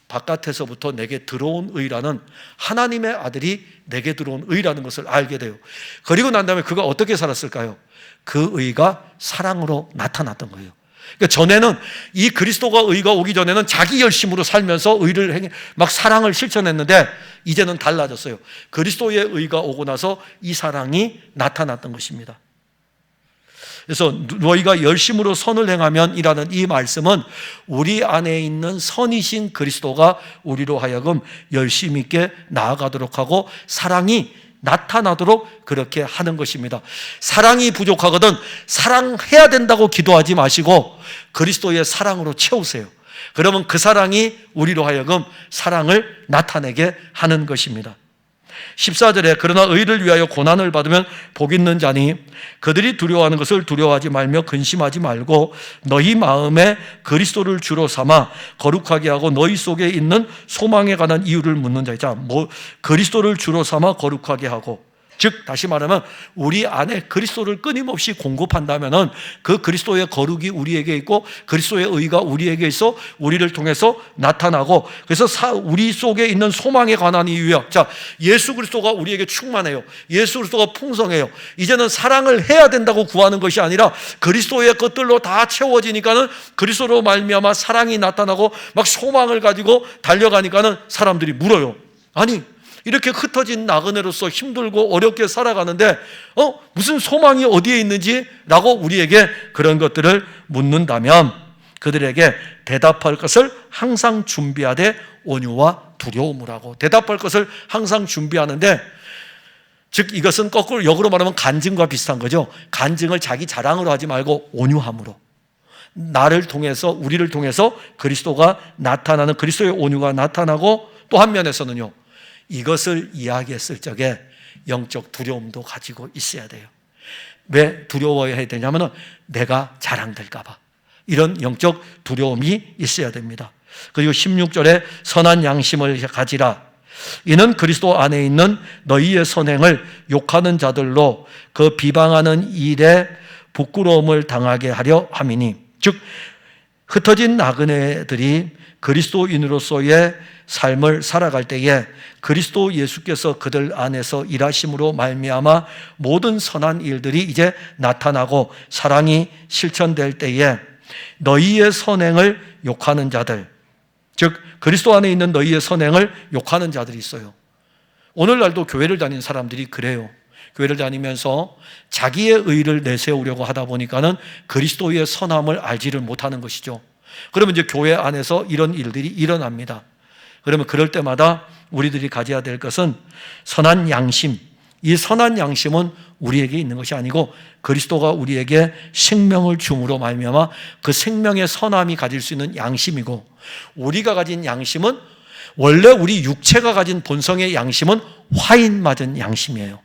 Speaker 1: 바깥에서부터 내게 들어온 의라는 하나님의 아들이 내게 들어온 의라는 것을 알게 돼요. 그리고 난 다음에 그가 어떻게 살았을까요? 그 의가 사랑으로 나타났던 거예요. 그러니까 전에는 이 그리스도가 의가 오기 전에는 자기 열심으로 살면서 의를 막 사랑을 실천했는데 이제는 달라졌어요. 그리스도의 의가 오고 나서 이 사랑이 나타났던 것입니다. 그래서 너희가 열심으로 선을 행하면 이라는 이 말씀은 우리 안에 있는 선이신 그리스도가 우리로 하여금 열심 있게 나아가도록 하고 사랑이 나타나도록 그렇게 하는 것입니다. 사랑이 부족하거든 사랑해야 된다고 기도하지 마시고 그리스도의 사랑으로 채우세요. 그러면 그 사랑이 우리로 하여금 사랑을 나타내게 하는 것입니다. 14절에 그러나 의를 위하여 고난을 받으면 복 있는 자니 그들이 두려워하는 것을 두려워하지 말며 근심하지 말고 너희 마음에 그리스도를 주로 삼아 거룩하게 하고 너희 속에 있는 소망에 관한 이유를 묻는 자이자. 그리스도를 주로 삼아 거룩하게 하고, 즉 다시 말하면 우리 안에 그리스도를 끊임없이 공급한다면은 그 그리스도의 거룩이 우리에게 있고 그리스도의 의가 우리에게 있어 우리를 통해서 나타나고, 그래서 우리 속에 있는 소망에 관한 이유야. 자, 예수 그리스도가 우리에게 충만해요. 예수 그리스도가 풍성해요. 이제는 사랑을 해야 된다고 구하는 것이 아니라 그리스도의 것들로 다 채워지니까는 그리스도로 말미암아 사랑이 나타나고 막 소망을 가지고 달려가니까는 사람들이 물어요. 아니, 이렇게 흩어진 나그네로서 힘들고 어렵게 살아가는데 무슨 소망이 어디에 있는지 라고 우리에게 그런 것들을 묻는다면 그들에게 대답할 것을 항상 준비하되 온유와 두려움을 하고, 대답할 것을 항상 준비하는데, 즉 이것은 거꾸로 역으로 말하면 간증과 비슷한 거죠. 간증을 자기 자랑으로 하지 말고 온유함으로, 나를 통해서 우리를 통해서 그리스도가 나타나는 그리스도의 온유가 나타나고, 또 한 면에서는요 이것을 이야기했을 적에 영적 두려움도 가지고 있어야 돼요. 왜 두려워해야 되냐면 내가 자랑될까 봐, 이런 영적 두려움이 있어야 됩니다. 그리고 16절에 선한 양심을 가지라. 이는 그리스도 안에 있는 너희의 선행을 욕하는 자들로 그 비방하는 일에 부끄러움을 당하게 하려 함이니, 즉 흩어진 나그네들이 그리스도인으로서의 삶을 살아갈 때에 그리스도 예수께서 그들 안에서 일하심으로 말미암아 모든 선한 일들이 이제 나타나고 사랑이 실천될 때에 너희의 선행을 욕하는 자들, 즉 그리스도 안에 있는 너희의 선행을 욕하는 자들이 있어요. 오늘날도 교회를 다니는 사람들이 그래요. 교회를 다니면서 자기의 의를 내세우려고 하다 보니까는 그리스도의 선함을 알지를 못하는 것이죠. 그러면 이제 교회 안에서 이런 일들이 일어납니다. 그러면 그럴 때마다 우리들이 가져야 될 것은 선한 양심. 이 선한 양심은 우리에게 있는 것이 아니고 그리스도가 우리에게 생명을 줌으로 말미암아 그 생명의 선함이 가질 수 있는 양심이고, 우리가 가진 양심은 원래 우리 육체가 가진 본성의 양심은 화인 맞은 양심이에요.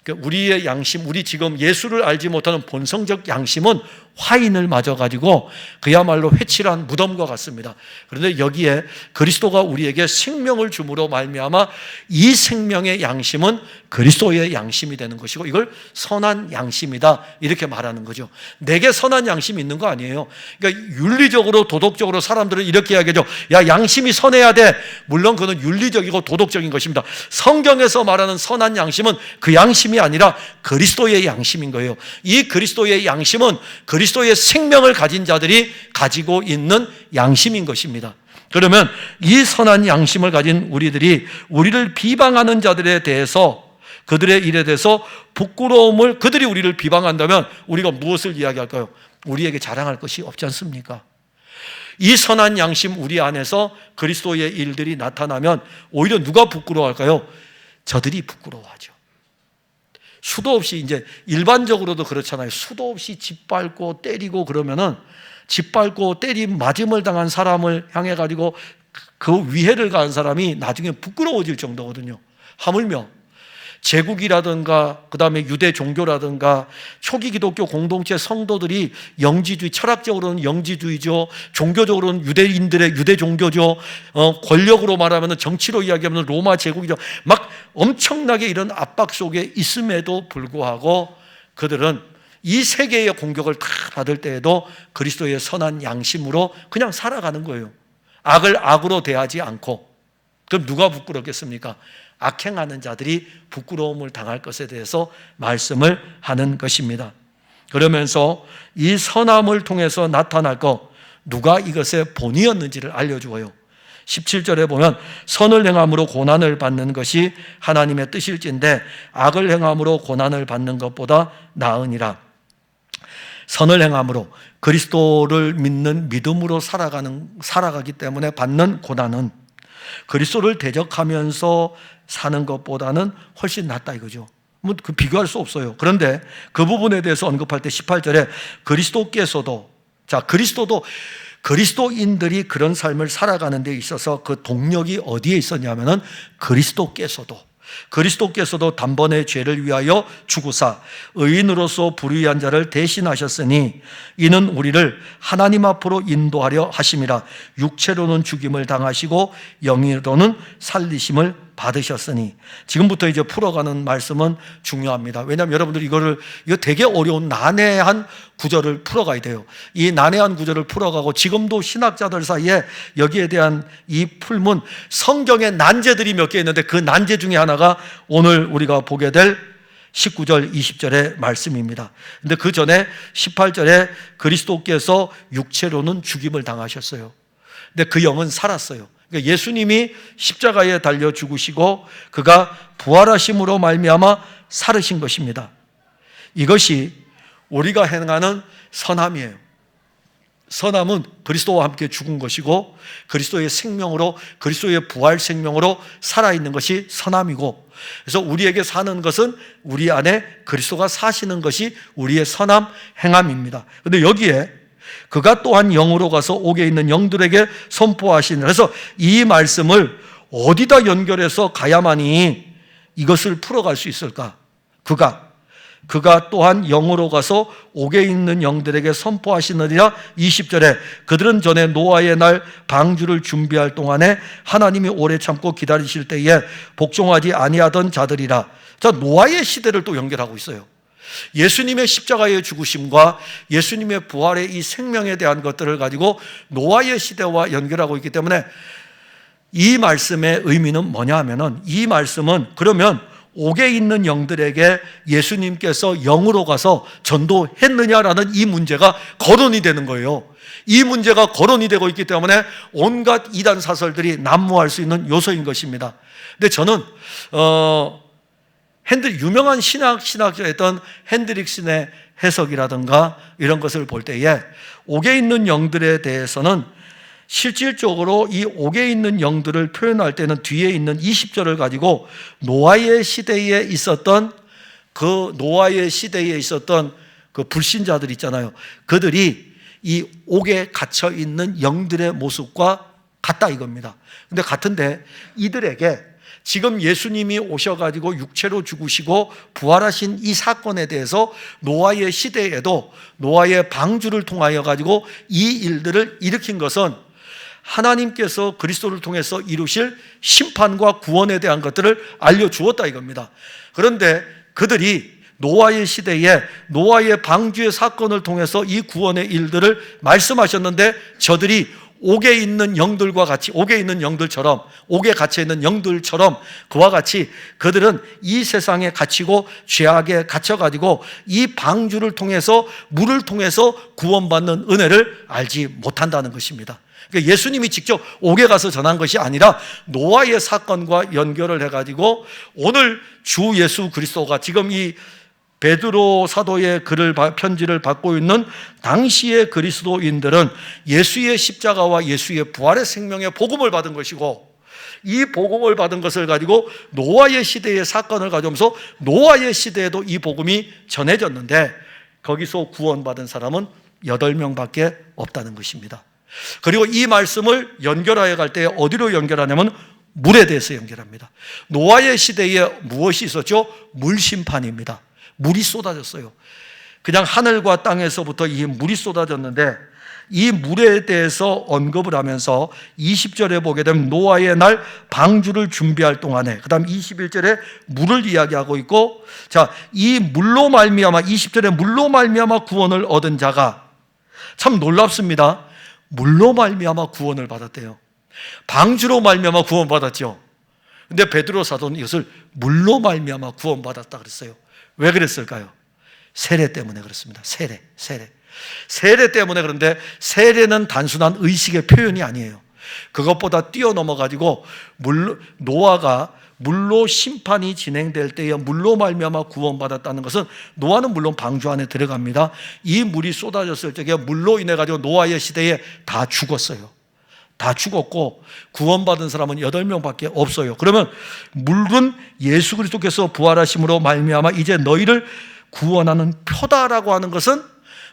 Speaker 1: 우리의 양심, 우리 지금 예수를 알지 못하는 본성적 양심은 화인을 맞아가지고 그야말로 회칠한 무덤과 같습니다. 그런데 여기에 그리스도가 우리에게 생명을 줌으로 말미암아 이 생명의 양심은 그리스도의 양심이 되는 것이고 이걸 선한 양심이다 이렇게 말하는 거죠. 내게 선한 양심이 있는 거 아니에요. 그러니까 윤리적으로 도덕적으로 사람들은 이렇게 이야기하죠. 야, 양심이 선해야 돼. 물론 그건 윤리적이고 도덕적인 것입니다. 성경에서 말하는 선한 양심은 그 양심이 아니라 그리스도의 양심인 거예요. 이 그리스도의 양심은 그리스도의 생명을 가진 자들이 가지고 있는 양심인 것입니다. 그러면 이 선한 양심을 가진 우리들이 우리를 비방하는 자들에 대해서, 그들의 일에 대해서 부끄러움을, 그들이 우리를 비방한다면 우리가 무엇을 이야기할까요? 우리에게 자랑할 것이 없지 않습니까? 이 선한 양심 우리 안에서 그리스도의 일들이 나타나면 오히려 누가 부끄러워할까요? 저들이 부끄러워하죠. 수도 없이, 이제 일반적으로도 그렇잖아요. 수도 없이 짓밟고 때리고 그러면은 짓밟고 때림 맞음을 당한 사람을 향해 가지고 그 위해를 가한 사람이 나중에 부끄러워질 정도거든요. 하물며 제국이라든가 그다음에 유대 종교라든가 초기 기독교 공동체 성도들이 영지주의, 철학적으로는 영지주의죠, 종교적으로는 유대인들의 유대 종교죠, 권력으로 말하면 정치로 이야기하면 로마 제국이죠. 막 엄청나게 이런 압박 속에 있음에도 불구하고 그들은 이 세계의 공격을 다 받을 때에도 그리스도의 선한 양심으로 그냥 살아가는 거예요. 악을 악으로 대하지 않고. 그럼 누가 부끄럽겠습니까? 악행하는 자들이 부끄러움을 당할 것에 대해서 말씀을 하는 것입니다. 그러면서 이 선함을 통해서 나타날 것, 누가 이것의 본이었는지를 알려주어요. 17절에 보면 선을 행함으로 고난을 받는 것이 하나님의 뜻일진데 악을 행함으로 고난을 받는 것보다 나으니라. 선을 행함으로, 그리스도를 믿는 믿음으로 살아가기 때문에 받는 고난은 그리스도를 대적하면서 사는 것보다는 훨씬 낫다 이거죠. 뭐 그 비교할 수 없어요. 그런데 그 부분에 대해서 언급할 때 18절에 그리스도인들이 그런 삶을 살아가는 데 있어서 그 동력이 어디에 있었냐면은 그리스도께서도 단번에 죄를 위하여 죽으사 의인으로서 불의한 자를 대신하셨으니 이는 우리를 하나님 앞으로 인도하려 하심이라. 육체로는 죽임을 당하시고 영으로는 살리심을 받으셨으니. 지금부터 이제 풀어가는 말씀은 중요합니다. 왜냐하면 여러분들이 이거 되게 어려운 난해한 구절을 풀어가야 돼요. 이 난해한 구절을 풀어가고 지금도 신학자들 사이에 여기에 대한 이 풀문, 성경의 난제들이 몇 개 있는데 그 난제 중에 하나가 오늘 우리가 보게 될 19절 20절의 말씀입니다. 근데 그 전에 18절에 그리스도께서 육체로는 죽임을 당하셨어요. 근데 그 영은 살았어요. 그러니까 예수님이 십자가에 달려 죽으시고 그가 부활하심으로 말미암아 살으신 것입니다. 이것이 우리가 행하는 선함이에요. 선함은 그리스도와 함께 죽은 것이고 그리스도의 생명으로, 그리스도의 부활 생명으로 살아있는 것이 선함이고, 그래서 우리에게 사는 것은 우리 안에 그리스도가 사시는 것이 우리의 선함 행함입니다. 그런데 여기에 그가 또한 영으로 가서 옥에 있는 영들에게 선포하시는, 그래서 이 말씀을 어디다 연결해서 가야만이 이것을 풀어갈 수 있을까? 그가 또한 영으로 가서 옥에 있는 영들에게 선포하시느니라. 20절에 그들은 전에 노아의 날 방주를 준비할 동안에 하나님이 오래 참고 기다리실 때에 복종하지 아니하던 자들이라. 자, 노아의 시대를 또 연결하고 있어요. 예수님의 십자가의 죽으심과 예수님의 부활의 이 생명에 대한 것들을 가지고 노아의 시대와 연결하고 있기 때문에 이 말씀의 의미는 뭐냐 하면은, 이 말씀은 그러면 옥에 있는 영들에게 예수님께서 영으로 가서 전도했느냐라는 이 문제가 거론이 되는 거예요. 이 문제가 거론이 되고 있기 때문에 온갖 이단 사설들이 난무할 수 있는 요소인 것입니다. 근데 저는 유명한 신학자였던 핸드릭슨의 해석이라든가 이런 것을 볼 때에 옥에 있는 영들에 대해서는 실질적으로 이 옥에 있는 영들을 표현할 때는 뒤에 있는 20절을 가지고 노아의 시대에 있었던 그 불신자들 있잖아요. 그들이 이 옥에 갇혀 있는 영들의 모습과 같다 이겁니다. 근데 같은데 이들에게 지금 예수님이 오셔가지고 육체로 죽으시고 부활하신 이 사건에 대해서 노아의 시대에도 노아의 방주를 통하여 가지고 이 일들을 일으킨 것은 하나님께서 그리스도를 통해서 이루실 심판과 구원에 대한 것들을 알려주었다 이겁니다. 그런데 그들이 노아의 시대에 노아의 방주의 사건을 통해서 이 구원의 일들을 말씀하셨는데 저들이 옥에 있는 영들과 같이, 옥에 있는 영들처럼, 옥에 갇혀있는 영들처럼 그와 같이 그들은 이 세상에 갇히고 죄악에 갇혀가지고 이 방주를 통해서, 물을 통해서 구원받는 은혜를 알지 못한다는 것입니다. 그러니까 예수님이 직접 옥에 가서 전한 것이 아니라 노아의 사건과 연결을 해가지고 오늘 주 예수 그리스도가 지금 이 베드로 사도의 편지를 받고 있는 당시의 그리스도인들은 예수의 십자가와 예수의 부활의 생명의 복음을 받은 것이고, 이 복음을 받은 것을 가지고 노아의 시대의 사건을 가져오면서 노아의 시대에도 이 복음이 전해졌는데 거기서 구원받은 사람은 8명밖에 없다는 것입니다. 그리고 이 말씀을 연결하여 갈 때 어디로 연결하냐면 물에 대해서 연결합니다. 노아의 시대에 무엇이 있었죠? 물심판입니다. 물이 쏟아졌어요. 그냥 하늘과 땅에서부터 이 물이 쏟아졌는데 이 물에 대해서 언급을 하면서 20절에 보게 되면 노아의 날 방주를 준비할 동안에, 그 다음 21절에 물을 이야기하고 있고, 자, 이 물로 말미암아 20절에 물로 말미암아 구원을 얻은 자가, 참 놀랍습니다. 물로 말미암아 구원을 받았대요. 방주로 말미암아 구원받았죠. 근데 베드로 사도는 이것을 물로 말미암아 구원받았다 그랬어요. 왜 그랬을까요? 세례 때문에 그렇습니다. 세례 때문에. 그런데 세례는 단순한 의식의 표현이 아니에요. 그것보다 뛰어넘어 가지고 노아가 물로 심판이 진행될 때에 물로 말미암아 구원받았다는 것은, 노아는 물론 방주 안에 들어갑니다. 이 물이 쏟아졌을 적에 물로 인해 가지고 노아의 시대에 다 죽었어요. 다 죽었고 구원받은 사람은 8명밖에 없어요. 그러면 물은 예수 그리스도께서 부활하심으로 말미암아 이제 너희를 구원하는 표다라고 하는 것은,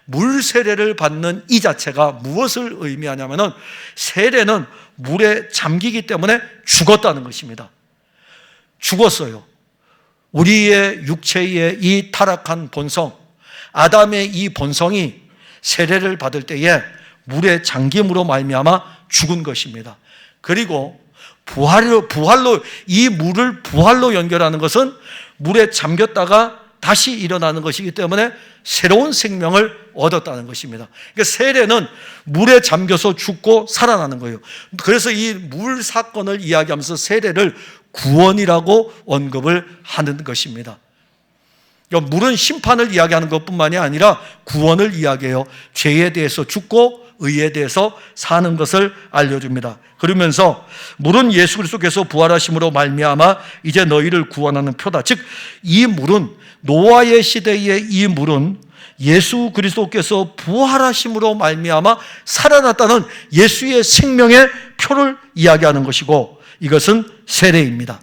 Speaker 1: 물 세례를 받는 이 자체가 무엇을 의미하냐면은, 세례는 물에 잠기기 때문에 죽었다는 것입니다. 죽었어요. 우리의 육체의 이 타락한 본성, 아담의 이 본성이 세례를 받을 때에 물에 잠김으로 말미암아 죽은 것입니다. 그리고 부활로 이 물을 부활로 연결하는 것은 물에 잠겼다가 다시 일어나는 것이기 때문에 새로운 생명을 얻었다는 것입니다. 그러니까 세례는 물에 잠겨서 죽고 살아나는 거예요. 그래서 이 물 사건을 이야기하면서 세례를 구원이라고 언급을 하는 것입니다. 그러니까 물은 심판을 이야기하는 것뿐만이 아니라 구원을 이야기해요. 죄에 대해서 죽고 의에 대해서 사는 것을 알려줍니다. 그러면서 물은 예수 그리스도께서 부활하심으로 말미암아 이제 너희를 구원하는 표다. 즉, 이 물은, 노아의 시대의 이 물은 예수 그리스도께서 부활하심으로 말미암아 살아났다는 예수의 생명의 표를 이야기하는 것이고, 이것은 세례입니다.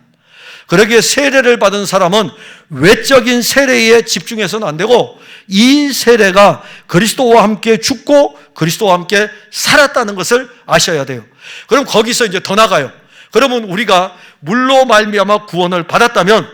Speaker 1: 그러기에 세례를 받은 사람은 외적인 세례에 집중해서는 안 되고, 이 세례가 그리스도와 함께 죽고 그리스도와 함께 살았다는 것을 아셔야 돼요. 그럼 거기서 이제 더 나가요. 그러면 우리가 물로 말미암아 구원을 받았다면,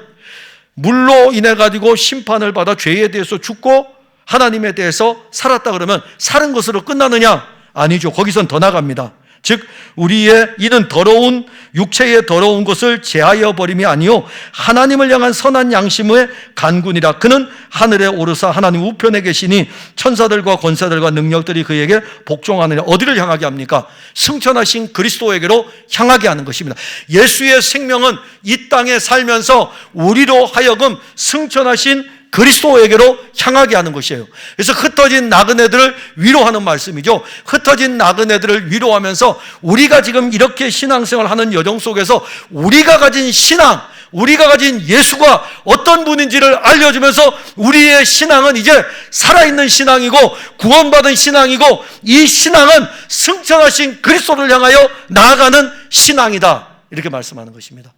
Speaker 1: 물로 인해 가지고 심판을 받아 죄에 대해서 죽고 하나님에 대해서 살았다 그러면 사는 것으로 끝나느냐? 아니죠. 거기선 더 나갑니다. 즉, 우리의 이는 더러운 육체의 더러운 것을 제하여 버림이 아니요 하나님을 향한 선한 양심의 간군이라. 그는 하늘에 오르사 하나님 우편에 계시니 천사들과 권세들과 능력들이 그에게 복종하느냐. 어디를 향하게 합니까? 승천하신 그리스도에게로 향하게 하는 것입니다. 예수의 생명은 이 땅에 살면서 우리로 하여금 승천하신 그리스도에게로 향하게 하는 것이에요. 그래서 흩어진 나그네들을 위로하는 말씀이죠. 흩어진 나그네들을 위로하면서 우리가 지금 이렇게 신앙생활 하는 여정 속에서 우리가 가진 신앙, 우리가 가진 예수가 어떤 분인지를 알려주면서 우리의 신앙은 이제 살아있는 신앙이고 구원받은 신앙이고, 이 신앙은 승천하신 그리스도를 향하여 나아가는 신앙이다, 이렇게 말씀하는 것입니다.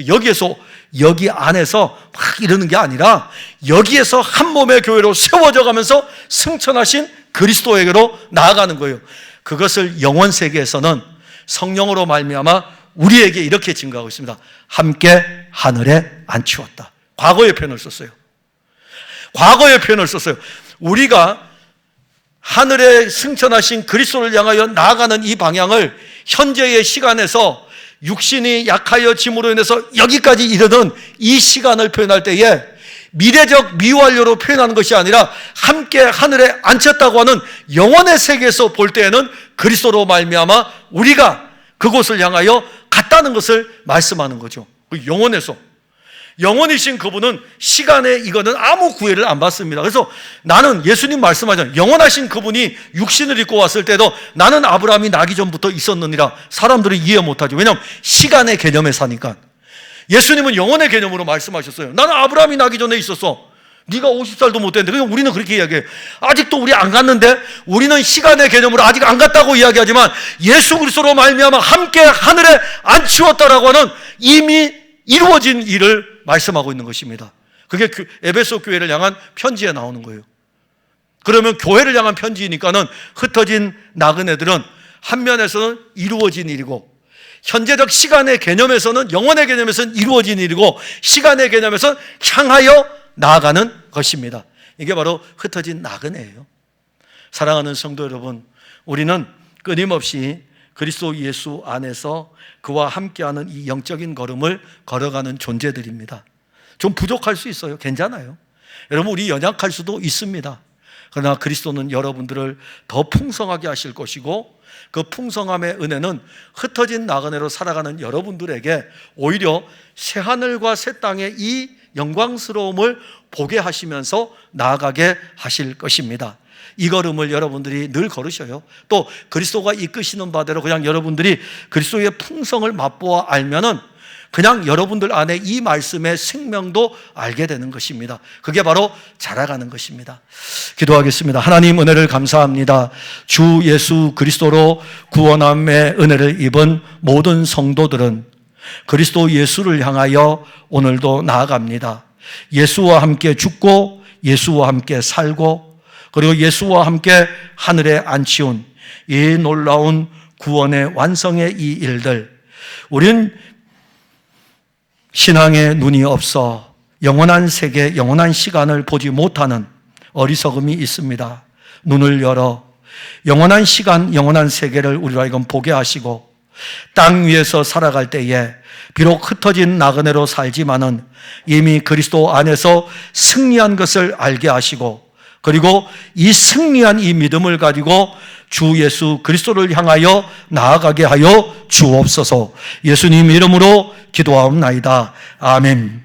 Speaker 1: 여기에서, 여기 안에서 막 이러는 게 아니라 여기에서 한 몸의 교회로 세워져 가면서 승천하신 그리스도에게로 나아가는 거예요. 그것을 영원 세계에서는 성령으로 말미암아 우리에게 이렇게 증거하고 있습니다. 함께 하늘에 앉히었다. 과거의 표현을 썼어요. 과거의 표현을 썼어요. 우리가 하늘에 승천하신 그리스도를 향하여 나아가는 이 방향을 현재의 시간에서 육신이 약하여 짐으로 인해서 여기까지 이르는 이 시간을 표현할 때에 미래적 미완료로 표현하는 것이 아니라 함께 하늘에 앉혔다고 하는 영원의 세계에서 볼 때에는 그리스도로 말미암아 우리가 그곳을 향하여 갔다는 것을 말씀하는 거죠. 영원에서. 영원이신 그분은 시간에 이거는 아무 구애를 안 받습니다. 그래서 나는, 예수님 말씀하잖아요. 영원하신 그분이 육신을 입고 왔을 때도 나는 아브라함이 나기 전부터 있었느니라. 사람들이 이해 못하죠. 왜냐하면 시간의 개념에 사니까. 예수님은 영원의 개념으로 말씀하셨어요. 나는 아브라함이 나기 전에 있었어. 네가 50살도 못 됐는데. 그냥 우리는 그렇게 이야기해요. 아직도 우리 안 갔는데, 우리는 시간의 개념으로 아직 안 갔다고 이야기하지만 예수 그리스도로 말미암아 함께 하늘에 앉히었다라고 하는 이미 이루어진 일을 말씀하고 있는 것입니다. 그게 에베소 교회를 향한 편지에 나오는 거예요. 그러면 교회를 향한 편지이니까는 흩어진 나그네들은 한 면에서는 이루어진 일이고, 현재적 시간의 개념에서는, 영원의 개념에서는 이루어진 일이고, 시간의 개념에서는 향하여 나아가는 것입니다. 이게 바로 흩어진 나그네예요. 사랑하는 성도 여러분, 우리는 끊임없이 그리스도 예수 안에서 그와 함께하는 이 영적인 걸음을 걸어가는 존재들입니다. 좀 부족할 수 있어요. 괜찮아요. 여러분, 우리 연약할 수도 있습니다. 그러나 그리스도는 여러분들을 더 풍성하게 하실 것이고, 그 풍성함의 은혜는 흩어진 나그네로 살아가는 여러분들에게 오히려 새하늘과 새 땅의 이 영광스러움을 보게 하시면서 나아가게 하실 것입니다. 이 걸음을 여러분들이 늘 걸으셔요. 또 그리스도가 이끄시는 바대로 그냥 여러분들이 그리스도의 풍성을 맛보아 알면은 그냥 여러분들 안에 이 말씀의 생명도 알게 되는 것입니다. 그게 바로 자라가는 것입니다. 기도하겠습니다. 하나님, 은혜를 감사합니다. 주 예수 그리스도로 구원함의 은혜를 입은 모든 성도들은 그리스도 예수를 향하여 오늘도 나아갑니다. 예수와 함께 죽고 예수와 함께 살고 그리고 예수와 함께 하늘에 앉히운 이 놀라운 구원의 완성의 이 일들, 우린 신앙의 눈이 없어 영원한 세계, 영원한 시간을 보지 못하는 어리석음이 있습니다. 눈을 열어 영원한 시간, 영원한 세계를 우리로 하여금 보게 하시고, 땅 위에서 살아갈 때에 비록 흩어진 나그네로 살지만은 이미 그리스도 안에서 승리한 것을 알게 하시고, 그리고 이 승리한 이 믿음을 가지고 주 예수 그리스도를 향하여 나아가게 하여 주옵소서. 예수님 이름으로 기도하옵나이다. 아멘.